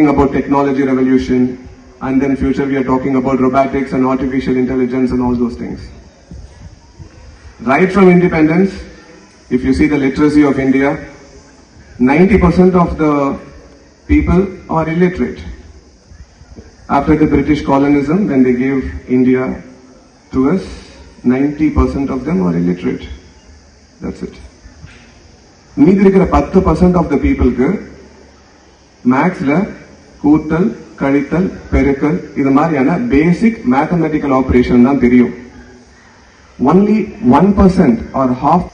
about technology revolution, and then future we are talking about robotics and artificial intelligence and all those things. Right from independence, if you see the literacy of India, 90% of the people are illiterate. After the British colonialism, when they gave India to us, 90% of them are illiterate. That's it. மீதி இருக்கிற 10% of the people க்கு மேக்ஸ்ல கூட்டல் கழித்தல் பெருக்கல் இது மாதிரியான பேசிக் mathematical operation தான் தெரியும். Only 1% or half.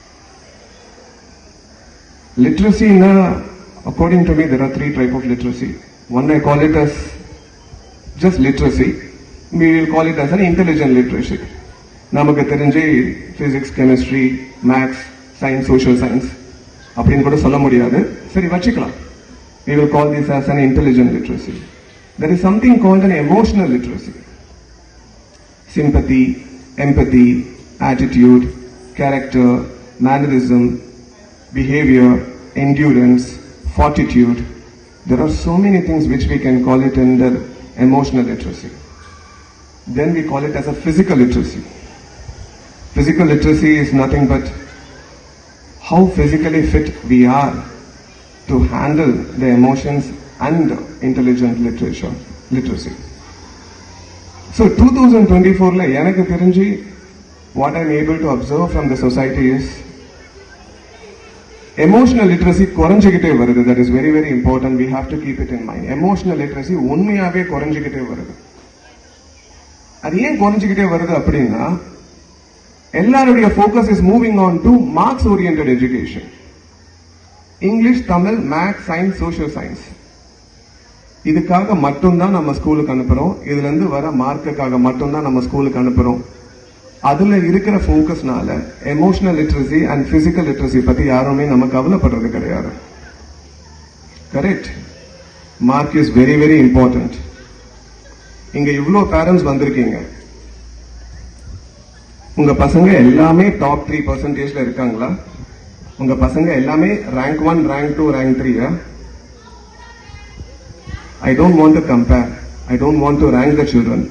Literacy, according to me, there are 3 types of literacy. One, I call it as just literacy. We will call it as an intelligent literacy. நமக்கு தெரிஞ்சு physics, chemistry, maths, science, social science அப்படின்னு கூட சொல்ல முடியாது. சரி வச்சுக்கலாம். We will call this as an intelligent literacy. There is something called an emotional literacy. Sympathy, empathy, attitude, character, mannerism, behavior, endurance, fortitude. There are so many things which we can call it under emotional literacy. Then we call it as a physical literacy. Physical literacy is nothing but how physically fit we are to handle the emotions and intelligent literacy. So 2024 la எனக்கு தெரிஞ்சு what I am able to observe from the society is emotional literacy குறைஞ்சிக்கிட்டே வருது. That is very very important. We have to keep it in mind. Emotional literacy உண்மையாவே குறைஞ்சிக்கிட்டே வருது. அது ஏன் குறைஞ்சிக்கிட்டே வருது அப்படின்னா எல்லாருடைய focus is moving on to marks oriented education. English, Tamil, maths, science, social science இதுக்காக மட்டும்தான் நம்ம ஸ்கூலுக்கு அனுப்புறோம். இதுல இருந்து வர மார்க்குக்காக மட்டும்தான் நம்ம ஸ்கூலுக்கு அனுப்புறோம். அதுல இருக்கிற ஃபோக்கஸ்னால emotional literacy and physical literacy பத்தி யாருமே நம்ம கவலைப்படுறது கிடையாது. Correct. Mark is very very important. இங்க இவ்வளவு பேரண்ட்ஸ் வந்திருக்கீங்க. உங்க பசங்க எல்லாமே டாப் 3% இருக்காங்களா? உங்க பசங்க எல்லாமே rank 1, rank 2, rank 3? I don't want to compare. I don't want to rank the children.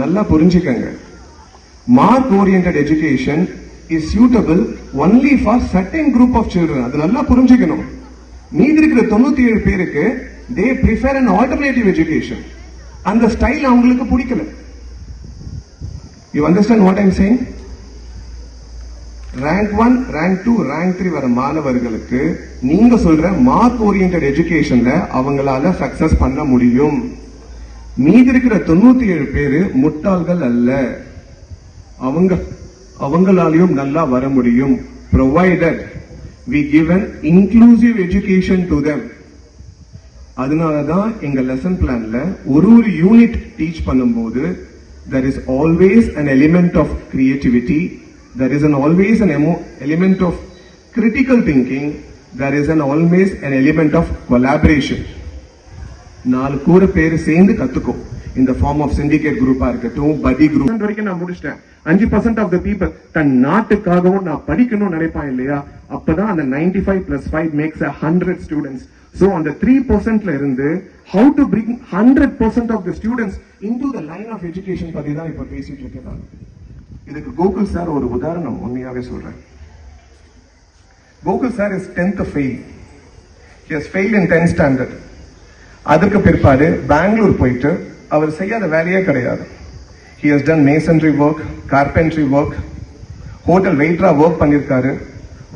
நல்லா புரிஞ்சுக்கங்க. Mark oriented education is suitable only for certain group of children. அது நல்லா புரிஞ்சுக்கணும். மீதி இருக்கிற 97 பேருக்கு they prefer an alternative education. அந்த style அவங்களுக்கு பிடிக்கல. You understand what I'm saying? Rank 1, rank 2, rank 3 வர மாணவர்களுக்கு நீங்க சொல்ற மார்க் ஓரியன்டட் எஜுகேஷன்ல அவங்களால சக்சஸ் பண்ண முடியும். மீதி இருக்கிற 97 பேரு முட்டாள்கள் அல்ல. அவங்களாலையும் நல்லா வர முடியும். provided we give an inclusive education to them. அதனாலதான் எங்க லெசன் பிளான்ல ஒரு யூனிட் டீச் பண்ணும்போது there is always an element of creativity. There is always an element of critical thinking. There is always an element of collaboration. 4 கூட பேர் சேர்ந்து கத்துக்கோ. In the form of syndicate group இருக்கட்டும், buddy group வரைக்கும் நான் முடிச்சிட்டேன். 5% of the people தன் நாட்டுக்காகவும் நான் படிக்கணும்னு நினைப்பான் இல்லையா? அப்பதான் அந்த 95 plus 5 makes 100 students. So on the 3% ல இருந்து how to bring 100% of the students into the line of education பத்தி தான் இப்ப பேசிட்டு இருக்கேன். இதுக்கு கோகுல் சார் ஒரு உதாரணம் உண்மையாவே சொல்றேன். Gokul sir is 10th fail. He has failed in 10th standard. அதற்கு பிற்பாடு பெங்களூர் போயிட்டு அவர் செய்யாத வேலையே கிடையாது. He has done masonry work, carpentry work, hotel waiter work பண்ணிருக்காரு.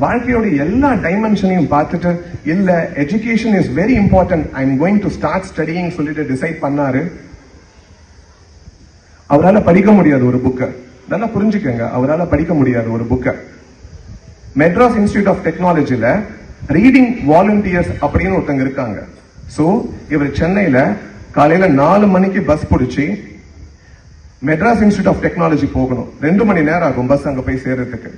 வாழ்க்கையோட எல்லா டைமென்ஷனையும் பார்த்துட்டு இல்ல education is very important, I am going to start studying சொல்லிட்டு டிசைட் பண்ணாரு. அவரால படிக்க முடியாது ஒரு புக்கை. நல்லா புரிஞ்சுக்கங்க, அவரால படிக்க முடியாது ஒரு புக்கை. மெட்ராஸ் இன்ஸ்டிடியூட் ஆஃப் டெக்னாலஜில ரீடிங் வாலண்டியர்ஸ் அப்படின்னு ஒருத்தங்க இருக்காங்க. சோ இவர் சென்னையில காலையில 4 மணிக்கு பஸ் பிடிச்சி மெட்ராஸ் இன்ஸ்டிடியூட் ஆஃப் டெக்னாலஜி போகணும். 2 மணி நேரம் ஆகும் பஸ் அங்க போய் சேர்றதுக்கு.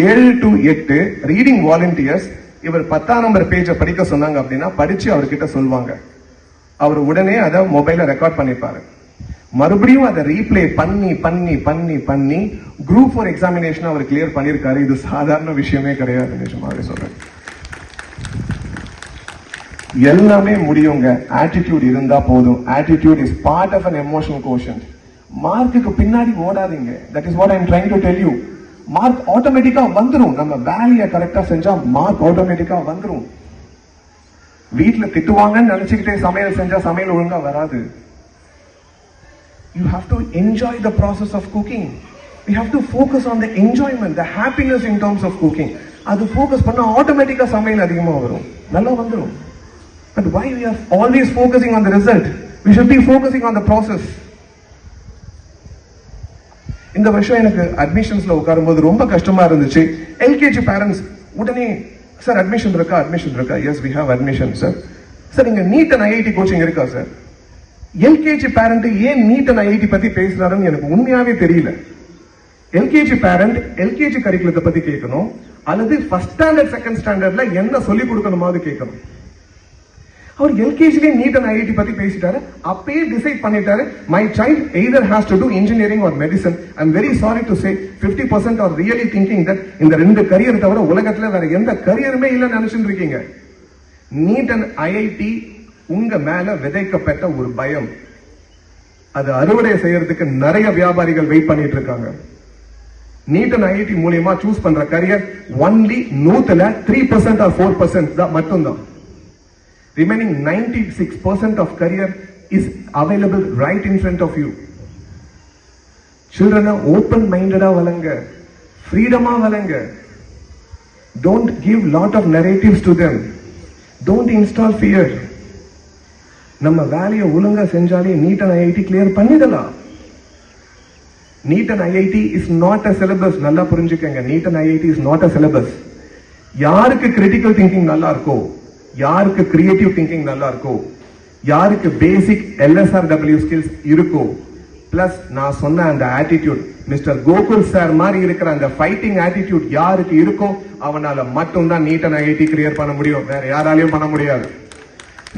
7 to 8 ரீடிங் வாலண்டியர்ஸ் இவர் 10ஆம் நம்பர் பேஜை படிக்க சொன்னாங்க அப்படின்னா படிச்சு அவர்கிட்ட சொல்லுவாங்க. அவர் உடனே அதை மொபைல ரெக்கார்ட் பண்ணிப்பாரு. மறுபடியும் அதை ரீப்ளே பண்ணி பண்ணி பண்ணி பண்ணி குரூப் 4 எக்ஸாமினேஷன் அவர் கிளியர் பண்ணிருக்காரு. இது சாதாரண விஷயமே கிடையாது, நிஜமாவே சொல்றேன். எல்லாமே முடியுங்க. ஆட்டிடியூட் இருந்தா போதும். Attitude is part of an emotional quotient. மார்க்குக்கு பின்னாடி ஓடாதீங்க. That is what I am trying to tell you. Mark ஆட்டோமேட்டிக்கா வந்துரும். நம்ம வேலையை கரெக்டா செஞ்சா மார்க் ஆட்டோமேட்டிக்கா வந்துரும். வீட்டுல திட்டுவாங்கன்னு நினைச்சுக்கிட்டே சமையல் செஞ்சா சமையல் ஒழுங்கா வராது. You have to enjoy the process of cooking. We have to focus on the enjoyment, the happiness in terms of cooking. அது ஃபோக்கஸ் பண்ணா ஆட்டோமேட்டிக்கா சமையல் அதிகமா வரும், நல்லா வந்துரும். But why we are always focusing on the result? We should be focusing on the process. இந்த வருஷம் எனக்கு அட்மிஷன்ஸ்ல உட்காரும்போது ரொம்ப கஷ்டமா இருந்துச்சு. எல்கேஜி பேரண்ட்ஸ் உடனே சார் அட்மிஷன் இருக்கா? Yes we have admission sir. Sir இங்க நீட் அண்ட் ஐஐடி கோச்சிங் இருக்கா சார்? எல்கேஜி பேரண்ட் ஏன் நீட் அண்ட் ஐஐடி பத்தி பேசுறாருன்னு எனக்கு உண்மையாவே தெரியல. எல்கேஜி பேரண்ட் எல்கேஜி கரிக்குலத்தை பத்தி கேட்கணும், அல்லது ஃபர்ஸ்ட் ஸ்டாண்டர்ட் செகண்ட் ஸ்டாண்டர்ட்ல என்ன சொல்லி கொடுக்கணுமாவது கேட்கணும். அவர் எல்கேஜிலே நீட் அண்ட் ஐஐடி பத்தி பேசிட்டாரு. அப்பயே டிசைட் பண்ணிட்டாரு, my child either has to do engineering or medicine. I am very sorry to say 50% are really thinking that இந்த ரெண்டு கரியர் தவிர உலகத்துல வேற எந்த கரியருமே இல்லைன்னு நினைச்சுட்டு இருக்கீங்க. நீட் அண்ட் ஐஐடி உங்க மேல விதைக்கப்பட்ட ஒரு பயம். அது அறுவடை செய்யறதுக்கு நிறைய வியாபாரிகள் வெயிட் பண்ணிட்டு இருக்காங்க. நீட் அண்ட் ஐஐடி மூலியமா சூஸ் பண்ற கரியர் ஒன்லி 3% ஆர் 4% தான் மட்டும்தான். Remaining 96% of career is available right in front of you. Children are open-minded valanga, freedom valanga. Don't give lot of narratives to them. Don't install fear. நம்ம வேலையை ஒழுங்கா செஞ்சாலே NEET and IIT clear பண்ணிடலாம். NEET and IIT is not a syllabus. நல்லா புரிஞ்சுக்கங்க, NEET and IIT is not a syllabus. யாருக்கு critical thinking நல்லா இருக்கோ, யாருக்கு கிரியேட்டிவ் திங்கிங் நல்லா இருக்கோ, யாருக்கு பேசிக் LSRW ஸ்கில்ஸ் இருக்கோ, பிளஸ் நான் சொன்ன அந்த ஆட்டிடியூட், மிஸ்டர் கோகுல் சார் மாதிரி இருக்கிற அந்த ஃபைட்டிங் ஆட்டிடியூட் யாருக்கு இருக்கோ அவனால மட்டும்தான் நீட் அண்ட் ஐஐடி கிளியர் பண்ண முடியும். வேற யாராலையும் பண்ண முடியாது.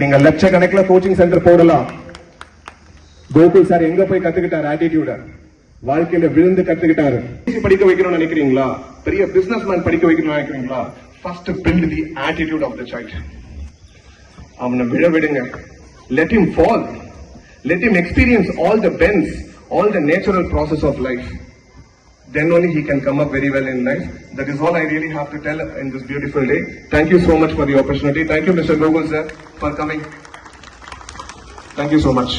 நீங்க லட்சக்கணக்கில் கோச்சிங் சென்டர் போடலாம். கோகுல் சார் எங்க போய் கத்துக்கிட்டாரு ஆட்டிடியூட? வாழ்க்கையில விழுந்து கத்துக்கிட்டாரு. படிக்க வைக்கணும்னு நினைக்கிறீங்களா? பெரிய பிசினஸ் மேன் படிக்க வைக்கணும்னு நினைக்கிறீங்களா? First build the attitude of the child. அவனை விழ விடுங்க. Let him fall. Let him experience all the bends, all the natural process of life. Then only he can come up very well in life. That is all I really have to tell in this beautiful day. Thank you so much for the opportunity. Thank you, Mr. Gogul sir, for coming. Thank you so much.